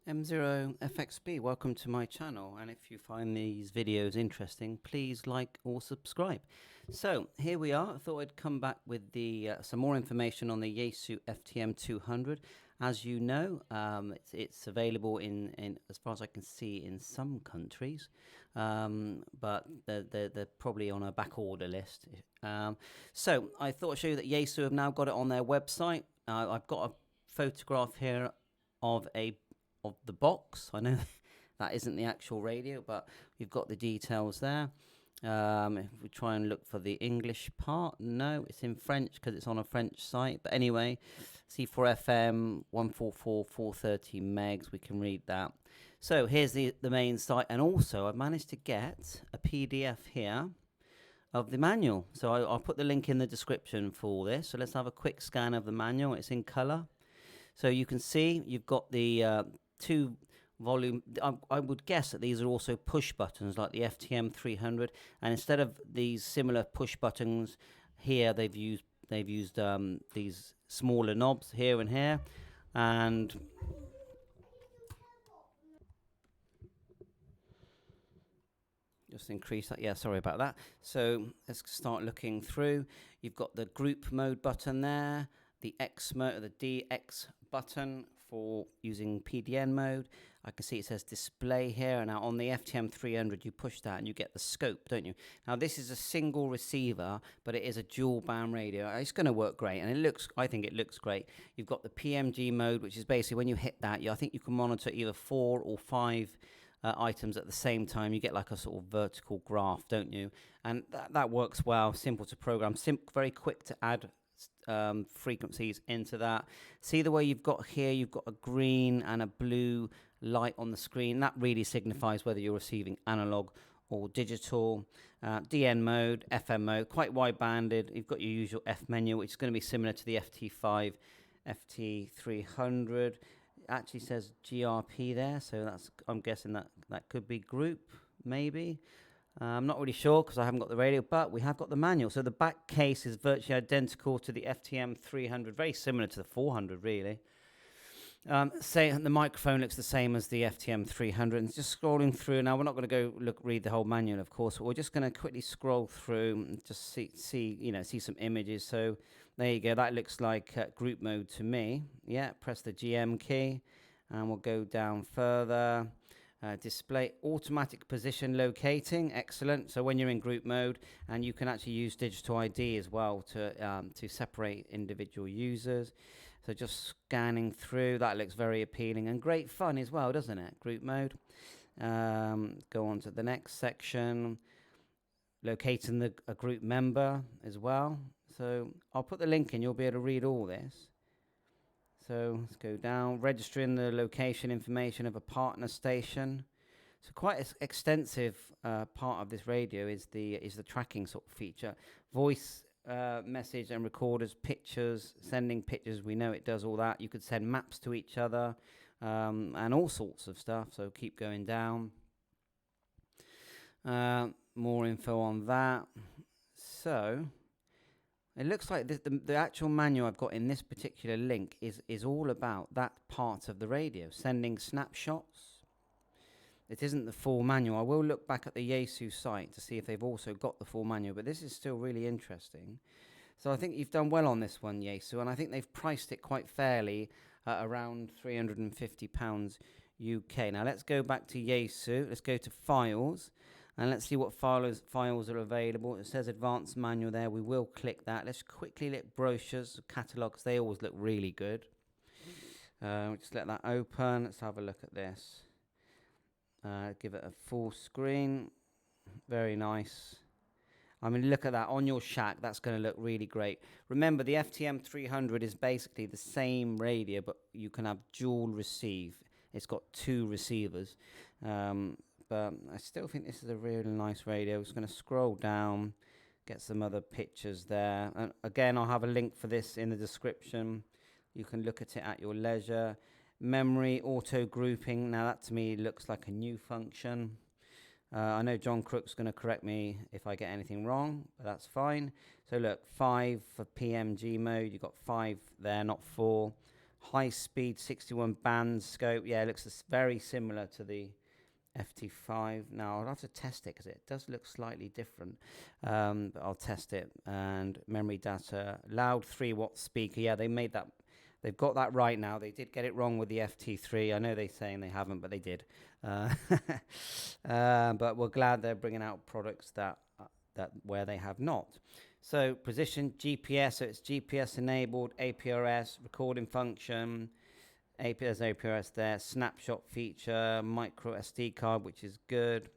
M0FXB, welcome to my channel, and if you find these videos interesting, please like or subscribe. So here we are. I thought I'd come back with the some more information on the YAESU FTM 200. As you know, it's available in as far as I can see in some countries, but they're probably on a back order list. So I thought I'd show you that YAESU have now got it on their website. I've got a photograph here of the box. I know that isn't the actual radio, but you've got the details there. If we try and look for the English part, no, it's in French because it's on a French site. But anyway, C4FM 144 430 megs, we can read that. So here's the main site, and also I've managed to get a PDF here of the manual. So I'll put the link in the description for this. So let's have a quick scan of the manual. It's in color. So you can see you've got the two volume. I would guess that these are also push buttons like the FTM 300, and instead of these similar push buttons here, they've used these smaller knobs here and here, and just increase that. Yeah, sorry about that. So let's start looking through. You've got the group mode button there, the X mode, the DX button for using PDN mode. I can see it says display here, and now on the FTM 300 you push that and you get the scope, don't you? Now this is a single receiver, but it is a dual band radio. It's going to work great, and I think it looks great. You've got the Pmg mode, which is basically when you hit that, I think you can monitor either 4 or 5 items at the same time. You get like a sort of vertical graph, don't you? And that works well, simple to program, very quick to add frequencies into that. See the way you've got here, you've got a green and a blue light on the screen. That really signifies whether you're receiving analog or digital. DN mode, FM mode, quite wide banded. You've got your usual F menu, which is going to be similar to the FT5, FT300. It actually says GRP there, so I'm guessing that could be group, maybe. I'm not really sure because I haven't got the radio, but we have got the manual. So the back case is virtually identical to the FTM 300, very similar to the 400, really. The microphone looks the same as the FTM 300. And just scrolling through now, we're not going to go read the whole manual, of course, but we're just going to quickly scroll through and just see some images. So there you go. That looks like group mode to me. Yeah, press the GM key, and we'll go down further. Display automatic position locating, excellent. So when you're in group mode, and you can actually use digital ID as well to separate individual users. So just scanning through, that looks very appealing and great fun as well, doesn't it? Group mode. Go on to the next section, locating a group member as well. So I'll put the link in, you'll be able to read all this. So let's go down, registering the location information of a partner station. So quite an extensive part of this radio is the tracking sort of feature. Voice message and recorders, pictures, sending pictures. We know it does all that. You could send maps to each other and all sorts of stuff. So keep going down. More info on that. So it looks like the actual manual I've got in this particular link is all about that part of the radio, sending snapshots. It isn't the full manual. I will look back at the YAESU site to see if they've also got the full manual, but this is still really interesting. So I think you've done well on this one, YAESU, and I think they've priced it quite fairly at around £350 UK. Now let's go back to YAESU. Let's go to Files. And let's see what files are available. It says Advanced Manual there. We will click that. Let's quickly look brochures, catalogs. They always look really good. Just let that open. Let's have a look at this. Give it a full screen. Very nice. I mean, look at that. On your shack, that's going to look really great. Remember, the FTM 300 is basically the same radio, but you can have dual receive. It's got 2 receivers. But I still think this is a really nice radio. Just going to scroll down, get some other pictures there. And again, I'll have a link for this in the description. You can look at it at your leisure. Memory auto grouping. Now that to me looks like a new function. I know John Crook's going to correct me if I get anything wrong, but that's fine. So look, 5 for Pmg mode. You've got 5 there, not 4. high-speed 61 band scope. Yeah, it looks very similar to the FT5. Now I'll have to test it because it does look slightly different, but I'll test it. And memory data, loud 3-watt speaker. Yeah, they made that. They've got that right now. They did get it wrong with the FT3. I know they're saying they haven't, but they did. But we're glad they're bringing out products that where they have not. So position GPS, so it's GPS enabled, APRS, recording function, APRS there, snapshot feature, micro SD card, which is good.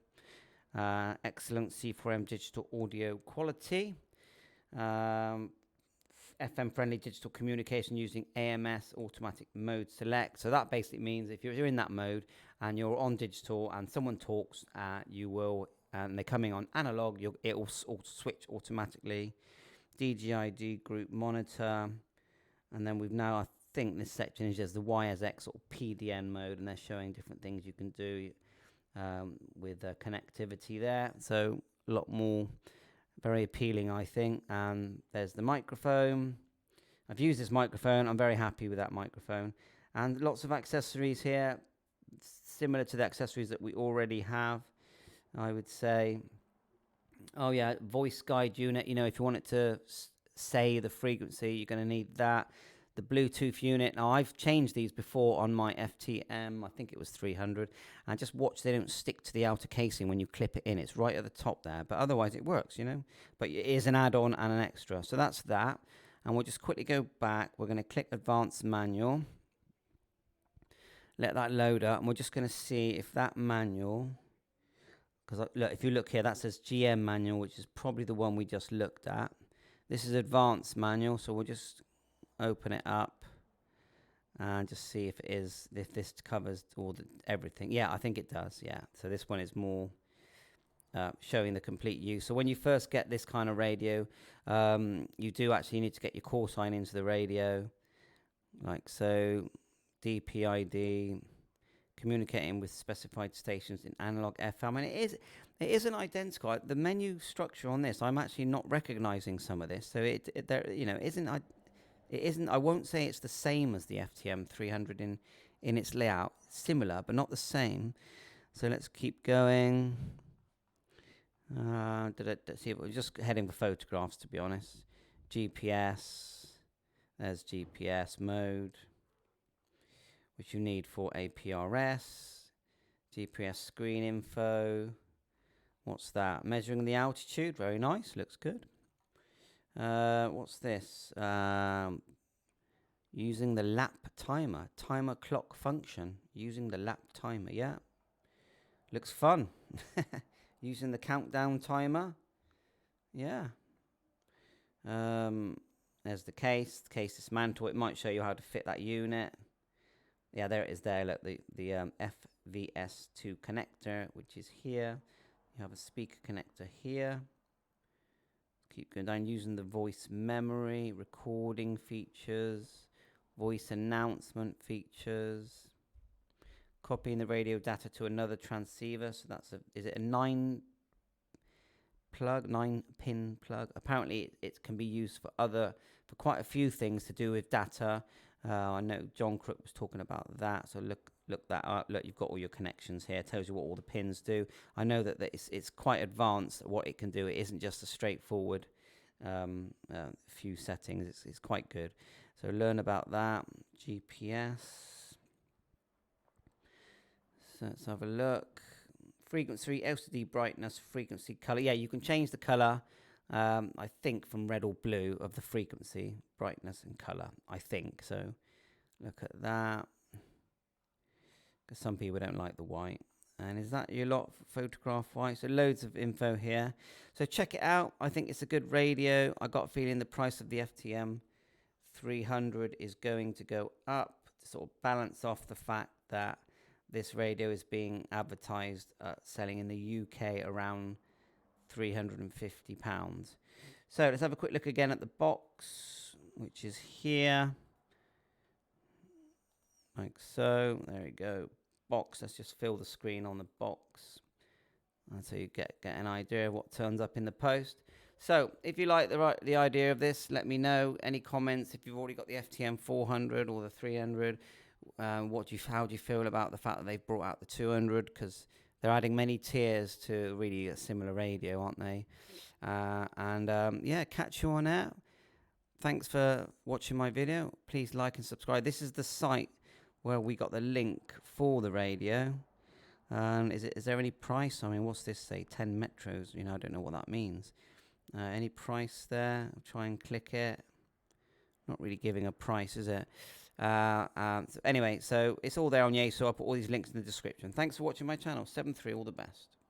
Excellent C4M digital audio quality. FM friendly digital communication using AMS automatic mode select. So that basically means if you're in that mode and you're on digital and someone talks, you will, and they're coming on analog, it will switch automatically. DGID group monitor. And then we've now, I think this section is just the YSX or PDN mode, and they're showing different things you can do with connectivity there. So a lot more, very appealing, I think. And there's the microphone. I've used this microphone. I'm very happy with that microphone. And lots of accessories here, similar to the accessories that we already have, I would say. Oh yeah, voice guide unit. You know, if you want it to say the frequency, you're going to need that. The Bluetooth unit. Now I've changed these before on my FTM. I think it was 300. And just watch they don't stick to the outer casing when you clip it in. It's right at the top there. But otherwise it works, you know. But it is an add-on and an extra. So that's that. And we'll just quickly go back. We're going to click Advanced Manual. Let that load up. And we're just going to see if that manual... Because look, if you look here, that says GM Manual, which is probably the one we just looked at. This is Advanced Manual. So we'll just open it up and just see if it is, if this covers all everything. Yeah, I think it does. Yeah, so this one is more showing the complete use. So when you first get this kind of radio, you do actually need to get your call sign into the radio, like so. DPID, communicating with specified stations in analog FM, and it isn't identical. The menu structure on this, I'm actually not recognizing some of this. So it there, you know, it isn't, I won't say it's the same as the FTM 300 in its layout. Similar, but not the same. So let's keep going. See, we're just heading for photographs, to be honest. GPS. There's GPS mode, which you need for APRS. GPS screen info. What's that? Measuring the altitude. Very nice. Looks good. What's this? Using the lap timer. Timer clock function. Using the lap timer. Yeah. Looks fun. Using the countdown timer. Yeah. There's the case. The case dismantle. It might show you how to fit that unit. Yeah, there it is there. Look, the FVS2 connector, which is here. You have a speaker connector here. Keep going down, using the voice memory, recording features, voice announcement features, copying the radio data to another transceiver. So that's is it a 9-pin plug? Apparently it can be used for quite a few things to do with data. I know John Crook was talking about that. So look that up. Look, you've got all your connections here. It tells you what all the pins do. I know that it's quite advanced what it can do. It isn't just a straightforward few settings. It's quite good. So learn about that. GPS. So let's have a look. Frequency, LCD brightness, frequency, color. Yeah, you can change the color. I think from red or blue of the frequency, brightness and color, I think. So look at that. Because some people don't like the white. And is that your lot for photograph white? So loads of info here. So check it out. I think it's a good radio. I got a feeling the price of the FTM 300 is going to go up to sort of balance off the fact that this radio is being advertised selling in the UK around £350. So let's have a quick look again at the box, which is here. Like so. There we go. Box. Let's just fill the screen on the box. And so you get an idea of what turns up in the post. So if you like the idea of this, let me know. Any comments? If you've already got the FTM 400 or the 300, how do you feel about the fact that they've brought out the 200? Because they're adding many tiers to really a similar radio, aren't they? Yeah, catch you on out. Thanks for watching my video. Please like and subscribe. This is the site where we got the link for the radio. Is there any price? I mean, what's this say? 10 metros. I don't know what that means. Any price there? I'll try and click it. Not really giving a price, is it? Anyway, so it's all there on YAESU. I'll put all these links in the description. Thanks for watching my channel. 7.3, all the best.